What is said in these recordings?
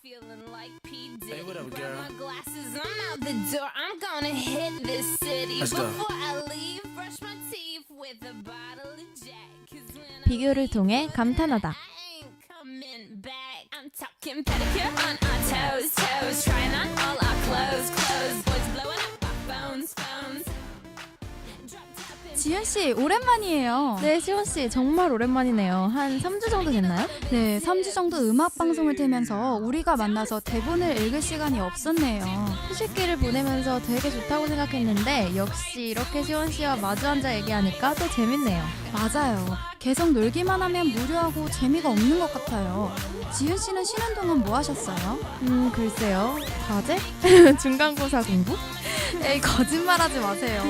feeling like P. Diddy. Hey, what up, girl? Grab my glasses, I'm out the door. I'm gonna hit this city. Let's go. Before I leave, brush my teeth with a bottle of Jack. 'Cause when I 비교를 통해 감탄하다. I ain't coming back. I'm talking pedicure on our toes, toes. Trying on all our clothes, clothes. Boys blowing up our phones, phones. Drop top and 지윤씨 오랜만이에요. 네, 시원씨 정말 오랜만이네요. 한 3주 정도 됐나요? 네, 3주 정도 음악 방송을 들면서 우리가 만나서 대본을 읽을 시간이 없었네요. 휴식기를 보내면서 되게 좋다고 생각했는데 역시 이렇게 시원씨와 마주 앉아 얘기하니까 또 재밌네요. 맞아요. 계속 놀기만 하면 무료하고 재미가 없는 것 같아요. 지윤씨는 쉬는 동안 뭐 하셨어요? 글쎄요. 과제? 중간고사 공부? 에이, 거짓말하지 마세요.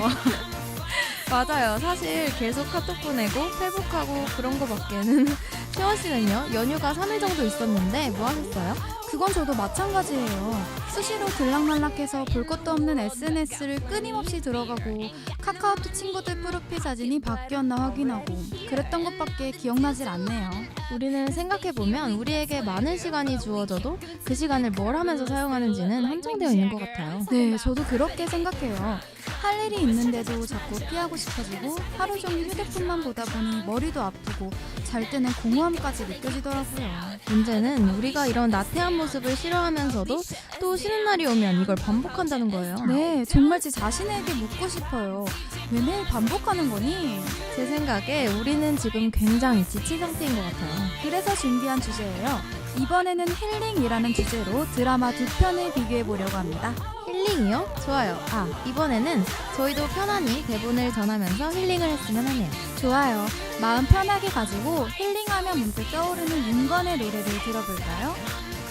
맞아요. 사실 계속 카톡 보내고 페북하고 그런 거밖에는. 시원씨는요? 연휴가 3일 정도 있었는데 뭐 하셨어요? 그건 저도 마찬가지예요. 수시로 들락날락해서 볼 것도 없는 SNS를 끊임없이 들어가고 카카오톡 친구들 프로필 사진이 바뀌었나 확인하고 그랬던 것밖에 기억나질 않네요. 우리는 생각해보면 우리에게 많은 시간이 주어져도 그 시간을 뭘 하면서 사용하는지는 한정되어 있는 것 같아요. 네, 저도 그렇게 생각해요. 할 일이 있는데도 자꾸 피하고 싶어지고 하루 종일 휴대폰만 보다 보니 머리도 아프고 잘 때는 공허함까지 느껴지더라고요. 문제는 우리가 이런 나태한 모습을 싫어하면서도 또 쉬는 날이 오면 이걸 반복한다는 거예요. 네, 정말 제 자신에게 묻고 싶어요. 왜 매일 반복하는 거니? 제 생각에 우리는 지금 굉장히 지친 상태인 것 같아요. 그래서 준비한 주제예요. 이번에는 힐링이라는 주제로 드라마 두 편을 비교해 보려고 합니다. 힐링이요? 좋아요. 이번에는 저희도 편안히 대본을 전하면서 힐링을 했으면 하네요. 좋아요. 마음 편하게 가지고 힐링하면 문득 떠오르는 윤건의 노래를 들어볼까요?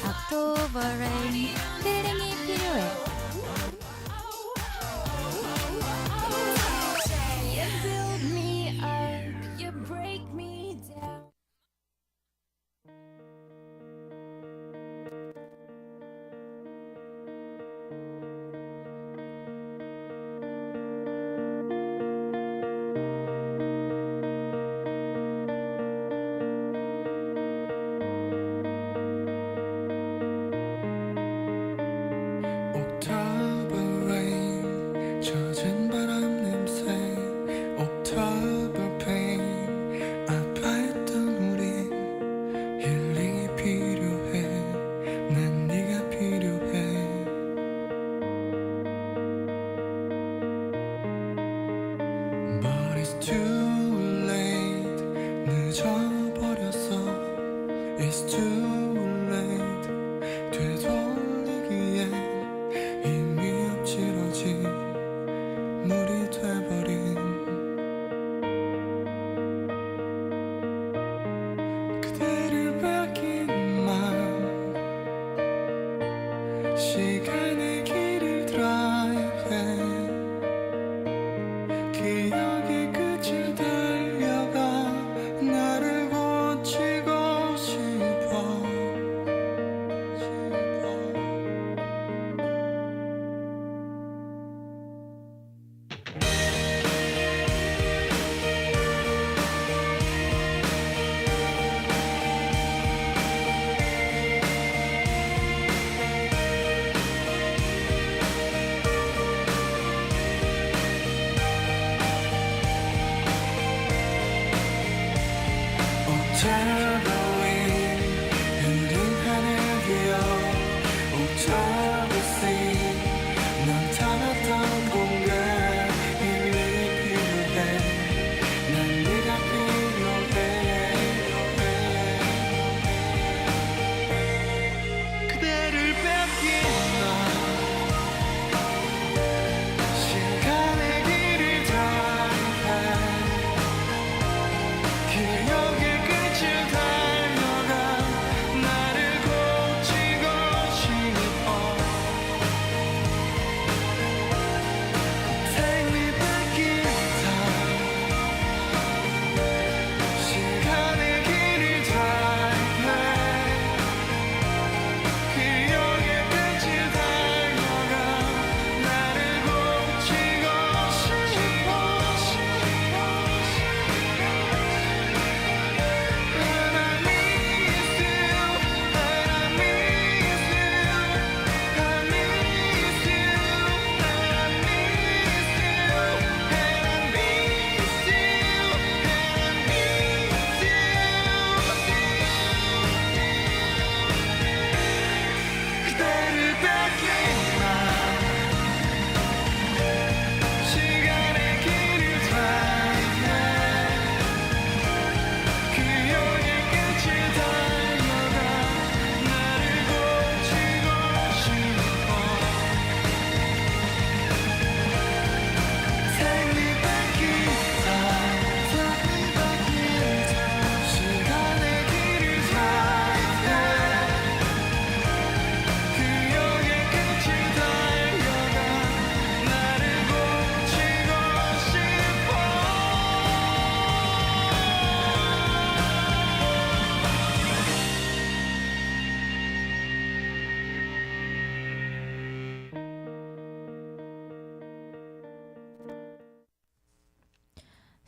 October Rain, 힐링이 필요해. you build me up, you break me down. October rain, 젖은 바람 냄새. October pain, 아파했던 우린 힐링이 필요해. 난 네가 필요해. But it's too late. 늦어버렸어. It's too late. 되돌리기엔 이미 엎질러진 물이 돼버린 그대를 빼앗긴 마음. 시간의 길을 드라이브해. 기억의 끝을 달려가 나를 고치고 싶어.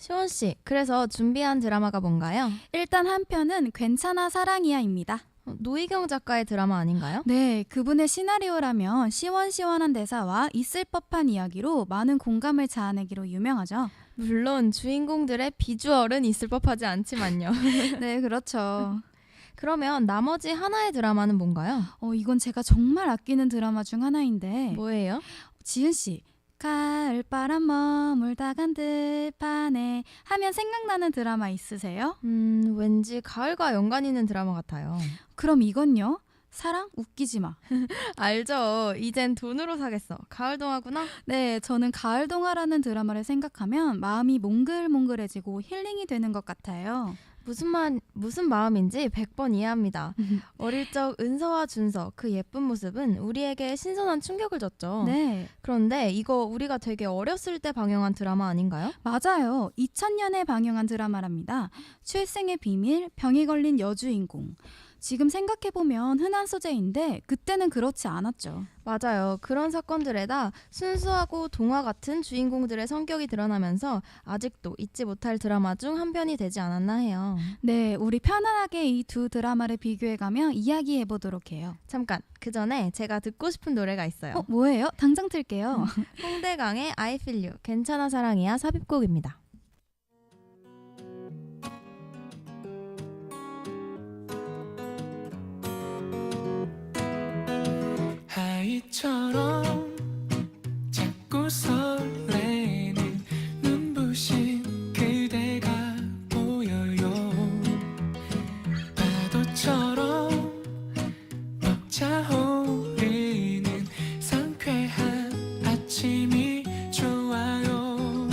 시원 씨, 그래서 준비한 드라마가 뭔가요? 일단 한 편은 괜찮아 사랑이야입니다. 노희경 작가의 드라마 아닌가요? 네, 그분의 시나리오라면 시원시원한 대사와 있을 법한 이야기로 많은 공감을 자아내기로 유명하죠. 물론 주인공들의 비주얼은 있을 법하지 않지만요. 네, 그렇죠. 그러면 나머지 하나의 드라마는 뭔가요? 이건 제가 정말 아끼는 드라마 중 하나인데 뭐예요? 지은 씨, 가을바람 머물다 간 들판에 하면 생각나는 드라마 있으세요? 왠지 가을과 연관 있는 드라마 같아요. 그럼 이건요? 사랑 웃기지 마. 알죠. 이젠 돈으로 사겠어. 가을 동화구나. 네, 저는 가을 동화라는 드라마를 생각하면 마음이 몽글몽글해지고 힐링이 되는 것 같아요. 무슨 마음인지 100번 이해합니다. 어릴 적 은서와 준서 그 예쁜 모습은 우리에게 신선한 충격을 줬죠. 네, 그런데 이거 우리가 되게 어렸을 때 방영한 드라마 아닌가요? 맞아요. 2000년에 방영한 드라마랍니다. 출생의 비밀, 병에 걸린 여주인공. 지금 생각해보면 흔한 소재인데 그때는 그렇지 않았죠. 맞아요. 그런 사건들에다 순수하고 동화 같은 주인공들의 성격이 드러나면서 아직도 잊지 못할 드라마 중 한 편이 되지 않았나 해요. 네, 우리 편안하게 이 두 드라마를 비교해가며 이야기해보도록 해요. 잠깐, 그 전에 제가 듣고 싶은 노래가 있어요. 뭐예요? 당장 틀게요. 홍대강의 I Feel You, 괜찮아 사랑이야 삽입곡입니다. 아이처럼 자꾸 설레는 눈부신 그대가 보여요. 파도처럼 벅차오르는 상쾌한 아침이 좋아요.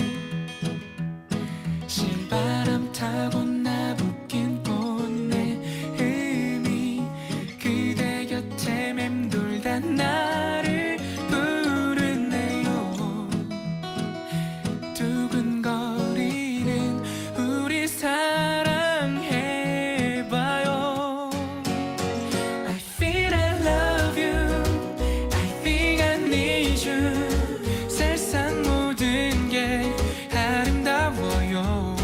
실바람 타고 나부낀 꽃내 음이 그대 곁에 맴돌다 나를 부르네요. 두근거리는 우리 사랑해봐요. I feel I love you, I think I need you. 세상 모든 게 아름다워요.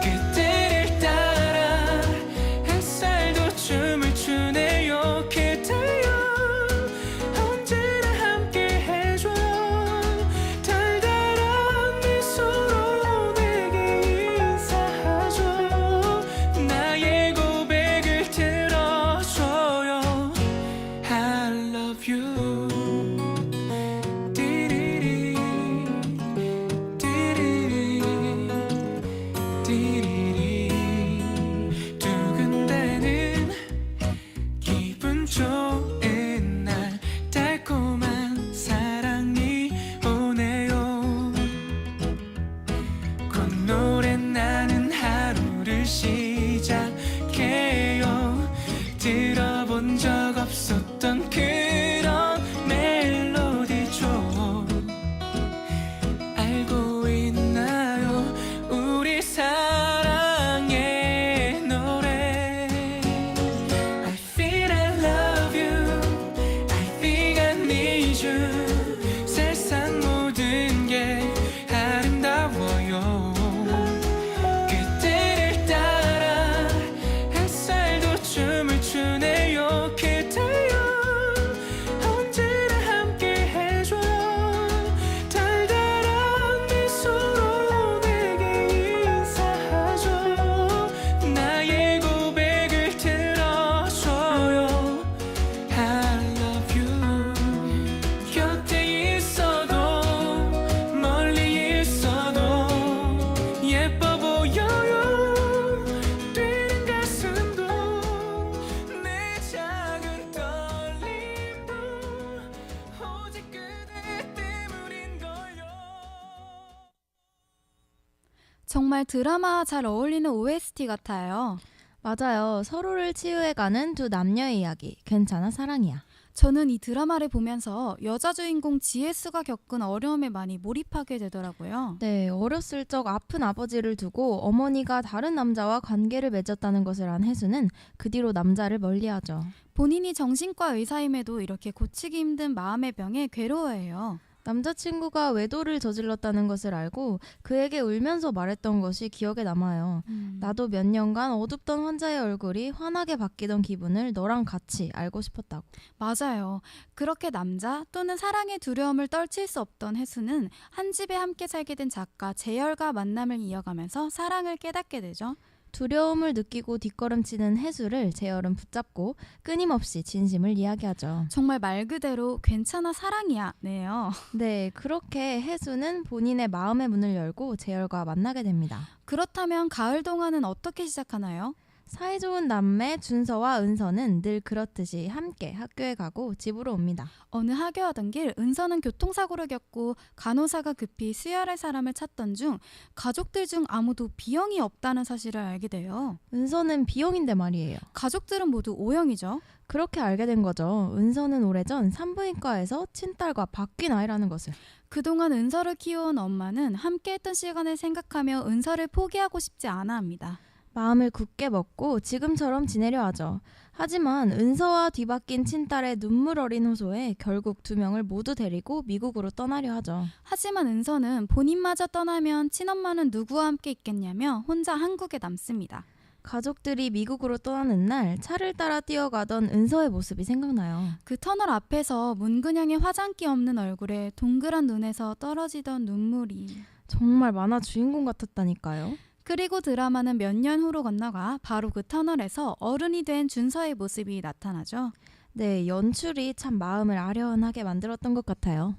그때를 따라 햇살도 춤을 추네요. 그대여 언제나 함께 해줘요. 달달한 미소로 내게 인사하죠. 나의 고백을 들어줘요. I love you. 띠리리 띠리리 띠리리 두근대는 기분 좋은 날 달콤한 사랑이 오네요. 콧노래 나는 하루를 시작해요. 들어본 적 없었던 그런 멜로디죠. 알고 있나요 우리 사랑의 노래. I feel I love you, I think I need you. 세상 모든 게 아름다워요. 그때를 따라 햇살도 춤을 추네요. 그대여 언제나 함께 해줘요. 달달한 미소로 내게 인사하죠. 나의 고백을 들어줘요. I love you. 곁에 있어도 멀리 있어도 예뻐 보여요. 뛰는 가슴도 내 작은 떨림도 오직 그대 때문인걸요. 정말 드라마와 잘 어울리는 OST 같아요. 맞아요. 서로를 치유해가는 두 남녀의 이야기, 괜찮아 사랑이야. 저는 이 드라마를 보면서 여자 주인공 지혜수가 겪은 어려움에 많이 몰입하게 되더라고요. 네, 어렸을 적 아픈 아버지를 두고 어머니가 다른 남자와 관계를 맺었다는 것을 안 혜수는 그 뒤로 남자를 멀리하죠. 본인이 정신과 의사임에도 이렇게 고치기 힘든 마음의 병에 괴로워해요. 남자친구가 외도를 저질렀다는 것을 알고 그에게 울면서 말했던 것이 기억에 남아요. 나도 몇 년간 어둡던 환자의 얼굴이 환하게 바뀌던 기분을 너랑 같이 알고 싶었다고. 맞아요. 그렇게 남자 또는 사랑의 두려움을 떨칠 수 없던 혜수는 한 집에 함께 살게 된 작가 재열과 만남을 이어가면서 사랑을 깨닫게 되죠. 두려움을 느끼고 뒷걸음치는 혜수를 재열은 붙잡고 끊임없이 진심을 이야기하죠. 정말 말 그대로 괜찮아 사랑이야 네요. 네, 그렇게 혜수는 본인의 마음의 문을 열고 재열과 만나게 됩니다. 그렇다면 가을 동화는 어떻게 시작하나요? 사이좋은 남매 준서와 은서는 늘 그렇듯이 함께 학교에 가고 집으로 옵니다. 어느 하교하던 길 은서는 교통사고를 겪고 간호사가 급히 수혈할 사람을 찾던 중 가족들 중 아무도 B형이 없다는 사실을 알게 돼요. 은서는 B형인데 말이에요. 가족들은 모두 O형이죠. 그렇게 알게 된 거죠. 은서는 오래전 산부인과에서 친딸과 바뀐 아이라는 것을. 그동안 은서를 키워온 엄마는 함께했던 시간을 생각하며 은서를 포기하고 싶지 않아 합니다. 마음을 굳게 먹고 지금처럼 지내려 하죠. 하지만 은서와 뒤바뀐 친딸의 눈물 어린 호소에 결국 두 명을 모두 데리고 미국으로 떠나려 하죠. 하지만 은서는 본인마저 떠나면 친엄마는 누구와 함께 있겠냐며 혼자 한국에 남습니다. 가족들이 미국으로 떠나는 날 차를 따라 뛰어가던 은서의 모습이 생각나요. 그 터널 앞에서 문근영의 화장기 없는 얼굴에 동그란 눈에서 떨어지던 눈물이. 정말 만화 주인공 같았다니까요. 그리고 드라마는 몇 년 후로 건너가 바로 그 터널에서 어른이 된 준서의 모습이 나타나죠. 네, 연출이 참 마음을 아련하게 만들었던 것 같아요.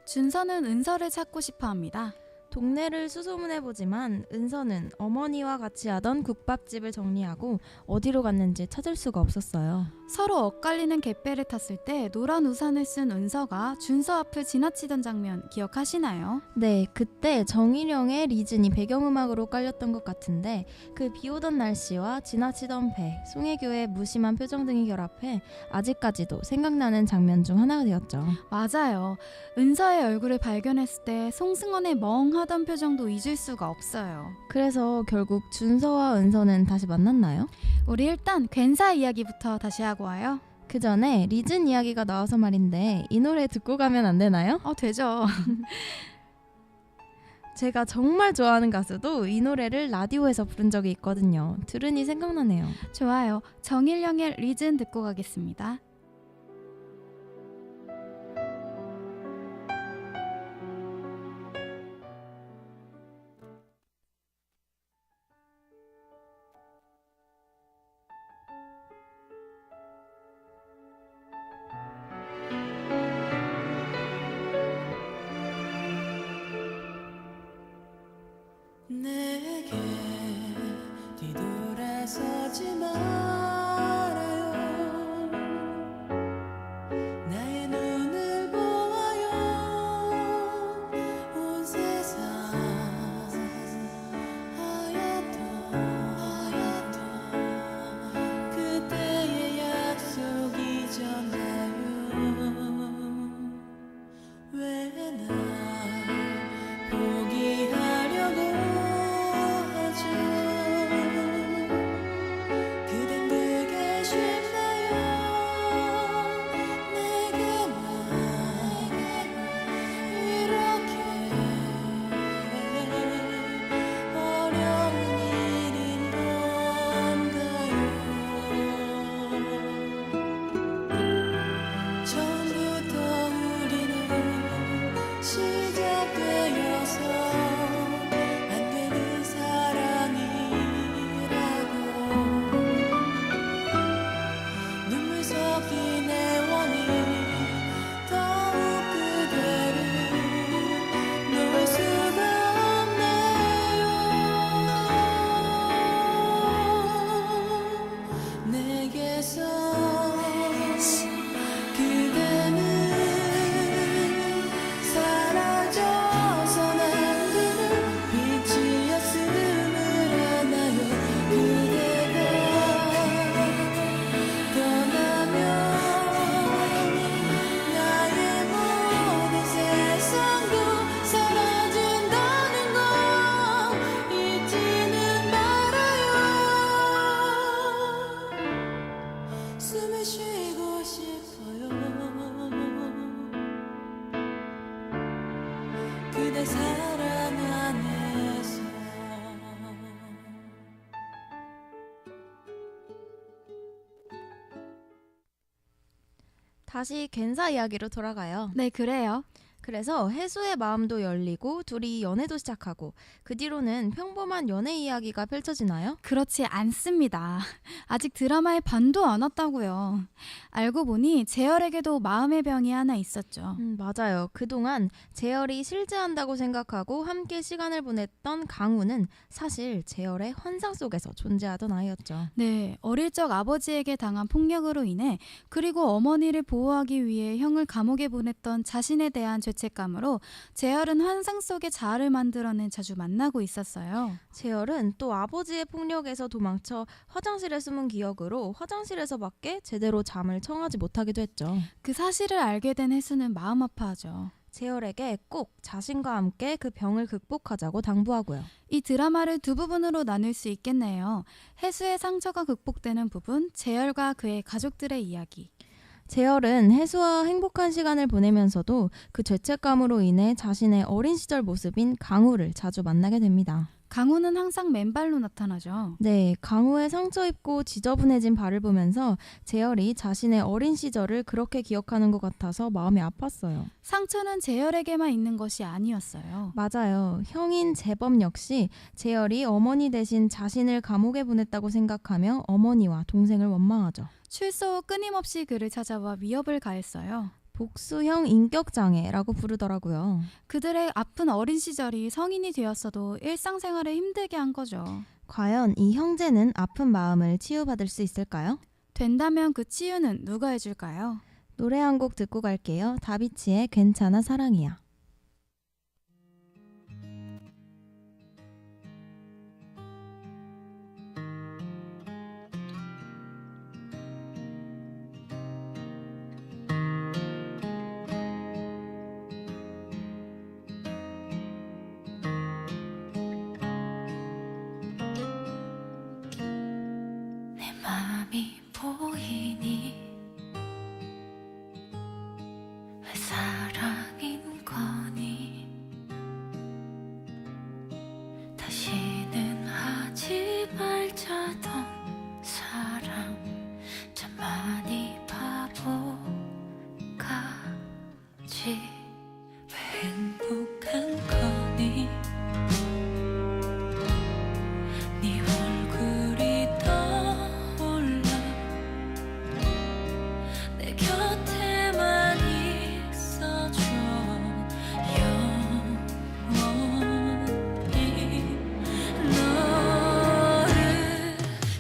준서는 은서를 찾고 싶어 합니다. 동네를 수소문해보지만 은서는 어머니와 같이 하던 국밥집을 정리하고 어디로 갔는지 찾을 수가 없었어요. 서로 엇갈리는 갯배를 탔을 때 노란 우산을 쓴 은서가 준서 앞을 지나치던 장면 기억하시나요? 네, 그때 정일영의 리즌이 배경음악으로 깔렸던 것 같은데 그 비오던 날씨와 지나치던 배, 송혜교의 무심한 표정 등이 결합해 아직까지도 생각나는 장면 중 하나가 되었죠. 맞아요. 은서의 얼굴을 발견했을 때 송승헌의 멍하던 표정도 잊을 수가 없어요. 그래서 결국 준서와 은서는 다시 만났나요? 우리 일단 괜사 이야기부터 다시 하고 와요. 그 전에 리즌 이야기가 나와서 말인데 이 노래 듣고 가면 안 되나요? 되죠. 제가 정말 좋아하는 가수도 이 노래를 라디오에서 부른 적이 있거든요. 들으니 생각나네요. 좋아요. 정일영의 리즌 듣고 가겠습니다. 내게 뒤돌아서지 말아요. 다시 괜사 이야기로 돌아가요. 네, 그래요. 그래서 해수의 마음도 열리고 둘이 연애도 시작하고 그 뒤로는 평범한 연애 이야기가 펼쳐지나요? 그렇지 않습니다. 아직 드라마의 반도 안 왔다고요. 알고 보니 재열에게도 마음의 병이 하나 있었죠. 맞아요. 그동안 재열이 실제한다고 생각하고 함께 시간을 보냈던 강우는 사실 재열의 환상 속에서 존재하던 아이였죠. 네, 어릴 적 아버지에게 당한 폭력으로 인해 그리고 어머니를 보호하기 위해 형을 감옥에 보냈던 자신에 대한 죄책감으로 재열은 환상 속의 자아를 만들어낸 자주 만나고 있었어요. 재열은 또 아버지의 폭력에서 도망쳐 화장실에 숨은 기억으로 화장실에서밖에 제대로 잠을 청하지 못하기도 했죠. 그 사실을 알게 된 해수는 마음 아파하죠. 재열에게 꼭 자신과 함께 그 병을 극복하자고 당부하고요. 이 드라마를 두 부분으로 나눌 수 있겠네요. 해수의 상처가 극복되는 부분, 재열과 그의 가족들의 이야기. 재열은 해수와 행복한 시간을 보내면서도 그 죄책감으로 인해 자신의 어린 시절 모습인 강우를 자주 만나게 됩니다. 강우는 항상 맨발로 나타나죠. 네, 강우의 상처 입고 지저분해진 발을 보면서 재열이 자신의 어린 시절을 그렇게 기억하는 것 같아서 마음이 아팠어요. 상처는 재열에게만 있는 것이 아니었어요. 맞아요. 형인 재범 역시 재열이 어머니 대신 자신을 감옥에 보냈다고 생각하며 어머니와 동생을 원망하죠. 출소 후 끊임없이 그를 찾아와 위협을 가했어요. 복수형 인격장애라고 부르더라고요. 그들의 아픈 어린 시절이 성인이 되었어도 일상생활을 힘들게 한 거죠. 과연 이 형제는 아픈 마음을 치유받을 수 있을까요? 된다면 그 치유는 누가 해줄까요? 노래 한 곡 듣고 갈게요. 다비치의 괜찮아 사랑이야. 내 맘이 보이니 왜 사랑인 거니 다시는 하지 말자던 사랑 참 많이 바보같이 왜 행복한 거니 네 얼굴이 떠올라 내 곁에만 있어줘 영원히 너를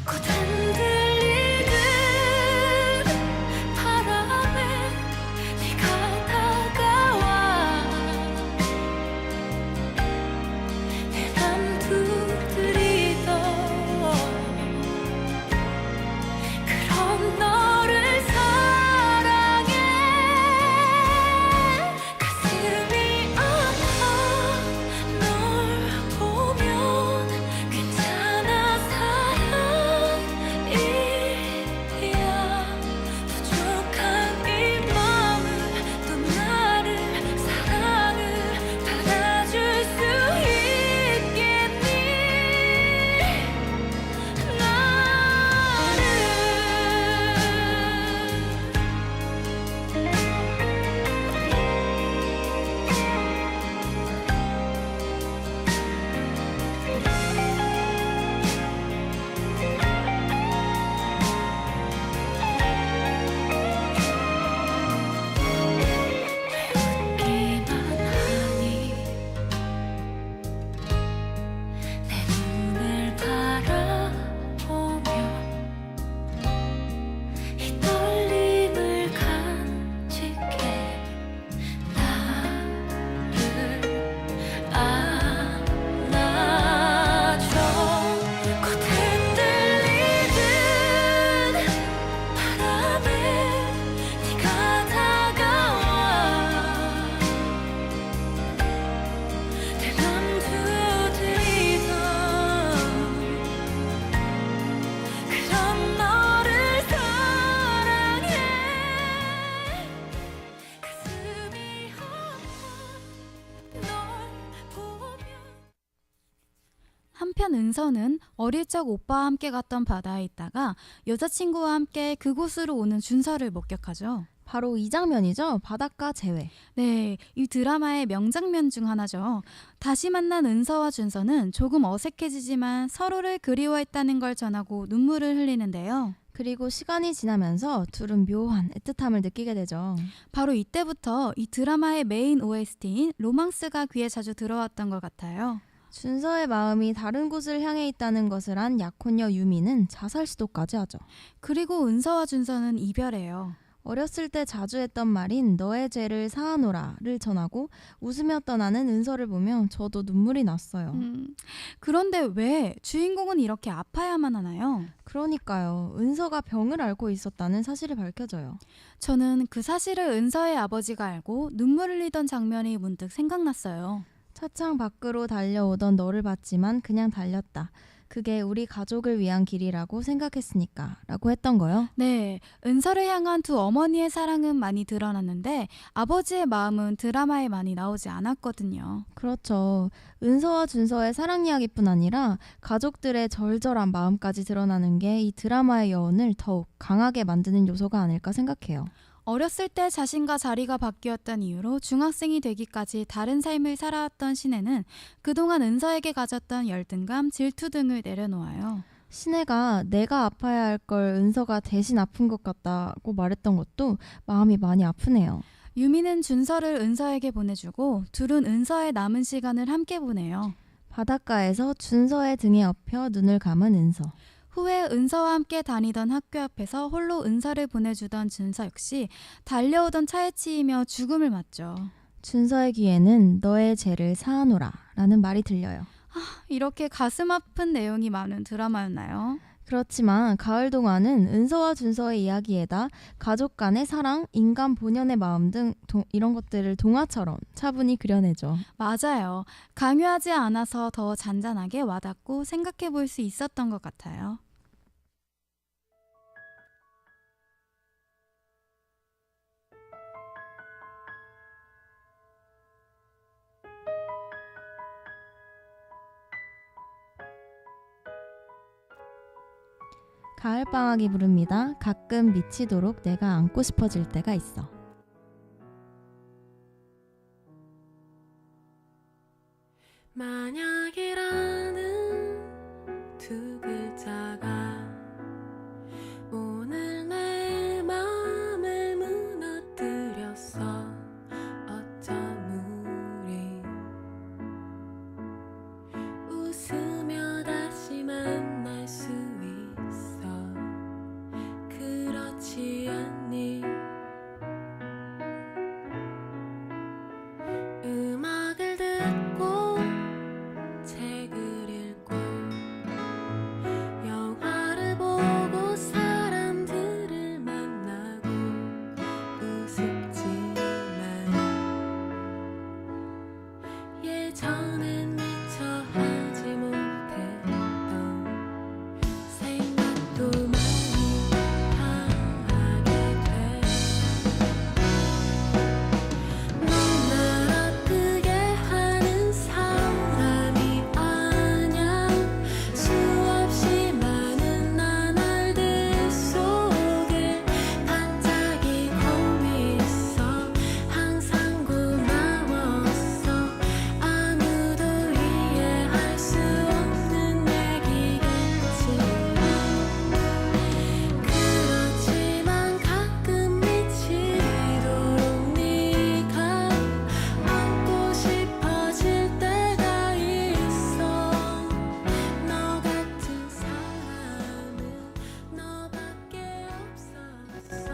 곧 흔들리는 바람에 네가 다가와 내 맘 두드리던 그런 너를 사랑해 가슴이 아파 널 보면 괜찮아 사랑이야 부족한 이 마음을 또 나를 사랑을 받아줄 수 있겠니 웃기만 하니 내 눈을 바라보며 이 떨림을 간직해 나를 안아줘 곧 흔들리는 바람에 네가 다가와 내 맘 두드리던 그런 너를 사랑해 가슴이 아파 널 보면 한편 은서는 어릴 적 오빠와 함께 갔던 바다에 있다가 여자친구와 함께 그곳으로 오는 준서를 목격하죠. 바로 이 장면이죠. 바닷가 재회. 네, 이 드라마의 명장면 중 하나죠. 다시 만난 은서와 준서는 조금 어색해지지만 서로를 그리워했다는 걸 전하고 눈물을 흘리는데요. 그리고 시간이 지나면서 둘은 묘한 애틋함을 느끼게 되죠. 바로 이때부터 이 드라마의 메인 OST인 로망스가 귀에 자주 들어왔던 것 같아요. 준서의 마음이 다른 곳을 향해 있다는 것을 안 약혼녀 유미는 자살 시도까지 하죠. 그리고 은서와 준서는 이별해요. 어렸을 때 자주 했던 말인 너의 죄를 사하노라를 전하고 웃으며 떠나는 은서를 보며 저도 눈물이 났어요. 그런데 왜 주인공은 이렇게 아파야만 하나요? 그러니까요. 은서가 병을 앓고 있었다는 사실이 밝혀져요. 저는 그 사실을 은서의 아버지가 알고 눈물 흘리던 장면이 문득 생각났어요. 차창 밖으로 달려오던 너를 봤지만 그냥 달렸다. 그게 우리 가족을 위한 길이라고 생각했으니까 라고 했던 거요. 네, 은서를 향한 두 어머니의 사랑은 많이 드러났는데 아버지의 마음은 드라마에 많이 나오지 않았거든요. 그렇죠. 은서와 준서의 사랑 이야기뿐 아니라 가족들의 절절한 마음까지 드러나는 게 이 드라마의 여운을 더욱 강하게 만드는 요소가 아닐까 생각해요. 어렸을 때 자신과 자리가 바뀌었던 이유로 중학생이 되기까지 다른 삶을 살아왔던 신혜는 그동안 은서에게 가졌던 열등감, 질투 등을 내려놓아요. 신혜가 내가 아파야 할 걸 은서가 대신 아픈 것 같다고 말했던 것도 마음이 많이 아프네요. 유미는 준서를 은서에게 보내주고 둘은 은서의 남은 시간을 함께 보내요. 바닷가에서 준서의 등에 엎여 눈을 감은 은서. 후에 은서와 함께 다니던 학교 앞에서 홀로 은서를 보내주던 준서 역시 달려오던 차에 치이며 죽음을 맞죠. 준서의 귀에는 너의 죄를 사하노라 라는 말이 들려요. 이렇게 가슴 아픈 내용이 많은 드라마였나요? 그렇지만 가을 동화는 은서와 준서의 이야기에다 가족 간의 사랑, 인간 본연의 마음 등 이런 것들을 동화처럼 차분히 그려내죠. 맞아요. 강요하지 않아서 더 잔잔하게 와닿고 생각해 볼 수 있었던 것 같아요. 가을방학이 부릅니다. 가끔 미치도록 내가 안고 싶어질 때가 있어. 만약이라는 두 글자가 오늘 내 맘을 무너뜨렸어. 어쩜 우리 웃으며 다시 만날 수 있어. 그렇지 않니? 음악을 듣고 책을 읽고 영화를 보고 사람들을 만나고 우습지만 예전엔 미처 하지 못했던 생각도 많이 하게 돼. 넌 날 아프게 하는 사람이 아냐. 수없이 많은 나날들 속에 반짝이고 있어. 항상 고마웠어. 아무도 이해할 수 없는 얘기겠지. 그렇지만 가끔 미치도록 네가 안고 싶어질 때가 있어. 너 같은 사람은 너밖에 없었어.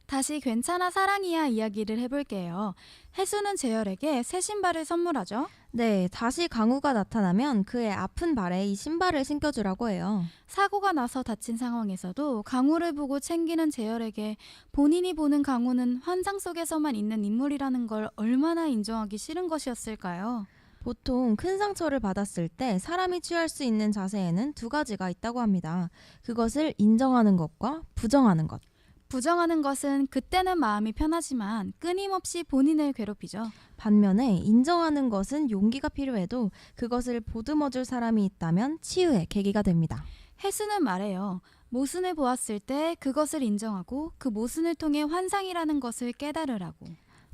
다시 괜찮아 사랑이야 이야기를 해볼게요. 혜수는 재열에게 새 신발을 선물하죠. 네, 다시 강우가 나타나면 그의 아픈 발에 이 신발을 신겨주라고 해요. 사고가 나서 다친 상황에서도 강우를 보고 챙기는 재열에게 본인이 보는 강우는 환상 속에서만 있는 인물이라는 걸 얼마나 인정하기 싫은 것이었을까요? 보통 큰 상처를 받았을 때 사람이 취할 수 있는 자세에는 두 가지가 있다고 합니다. 그것을 인정하는 것과 부정하는 것. 부정하는 것은 그때는 마음이 편하지만 끊임없이 본인을 괴롭히죠. 반면에 인정하는 것은 용기가 필요해도 그것을 보듬어줄 사람이 있다면 치유의 계기가 됩니다. 혜수는 말해요. 모순을 보았을 때 그것을 인정하고 그 모순을 통해 환상이라는 것을 깨달으라고.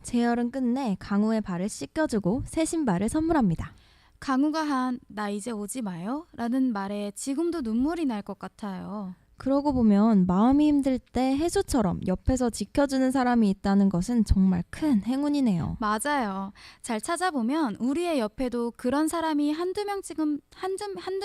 재열은 끝내 강우의 발을 씻겨주고 새 신발을 선물합니다. 강우가 한 "나 이제 오지 마요" 라는 말에 지금도 눈물이 날 것 같아요. 그러고 보면 마음이 힘들 때 해수처럼 옆에서 지켜주는 사람이 있다는 것은 정말 큰 행운이네요. 맞아요. 잘 찾아보면 우리의 옆에도 그런 사람이 한두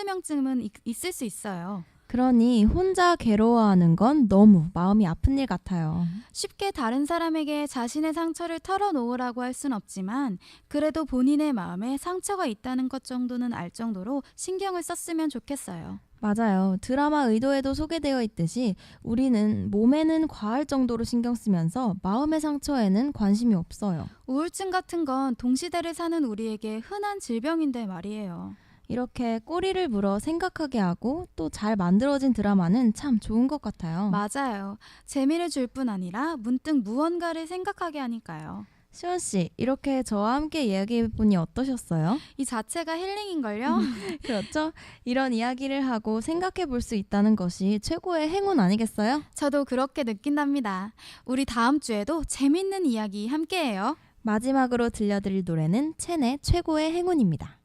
명쯤은 있을 수 있어요. 그러니 혼자 괴로워하는 건 너무 마음이 아픈 일 같아요. 쉽게 다른 사람에게 자신의 상처를 털어놓으라고 할 순 없지만 그래도 본인의 마음에 상처가 있다는 것 정도는 알 정도로 신경을 썼으면 좋겠어요. 맞아요. 드라마 의도에도 소개되어 있듯이 우리는 몸에는 과할 정도로 신경 쓰면서 마음의 상처에는 관심이 없어요. 우울증 같은 건 동시대를 사는 우리에게 흔한 질병인데 말이에요. 이렇게 꼬리를 물어 생각하게 하고 또 잘 만들어진 드라마는 참 좋은 것 같아요. 맞아요. 재미를 줄 뿐 아니라 문득 무언가를 생각하게 하니까요. 시원 씨, 이렇게 저와 함께 이야기해보니 어떠셨어요? 이 자체가 힐링인걸요? 그렇죠? 이런 이야기를 하고 생각해 볼 수 있다는 것이 최고의 행운 아니겠어요? 저도 그렇게 느낀답니다. 우리 다음 주에도 재밌는 이야기 함께해요. 마지막으로 들려드릴 노래는 첸의 최고의 행운입니다.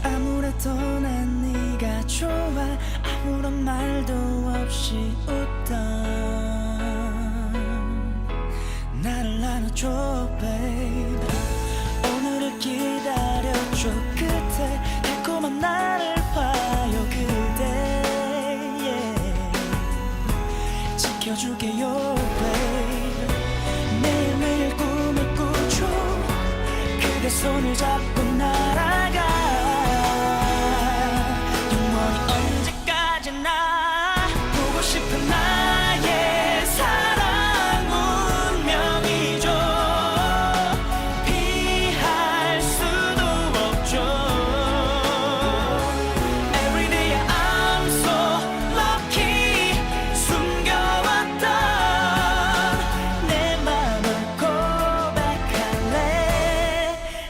아무래도 난 네가 좋아 아무런 말도 없이 웃던 나를 안아줘 babe 오늘을 기다려줘 그대 달콤한 나를 봐요 그대 yeah. 지켜줄게요 babe 매일매일 꿈을 꾸죠 그대 손을 잡고 날아가 싶은 나의 사랑 운명이죠 피할 수도 없죠 Everyday I'm so lucky 숨겨왔던 내 맘을 고백할래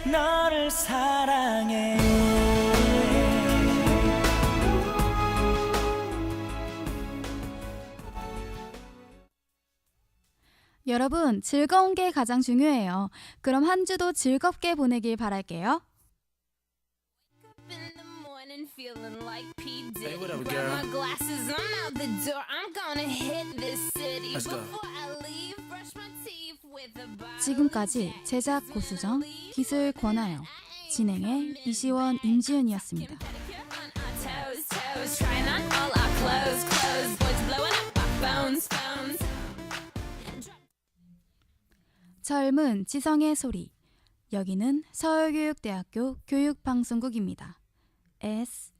너를 사랑해 여러분, 즐거운 게 가장 중요해요. 그럼 한 주도 즐겁게 보내길 바랄게요. In the morning feeling like P. Hey, Diddy. what up, Grab girl? my glasses, I'm out the door. I'm gonna hit this city. Let's go. Before I leave, brush my teeth with a bottle 지금까지 of 제작 고수정, 기술 권하영, 진행의 이시원, 임지윤이었습니다. pedicure on our toes, toes. Trying on all our clothes, clothes. Boys blowing up our phones, phones. 젊은 지성의 소리. 여기는 서울교육대학교 교육방송국입니다. SEBS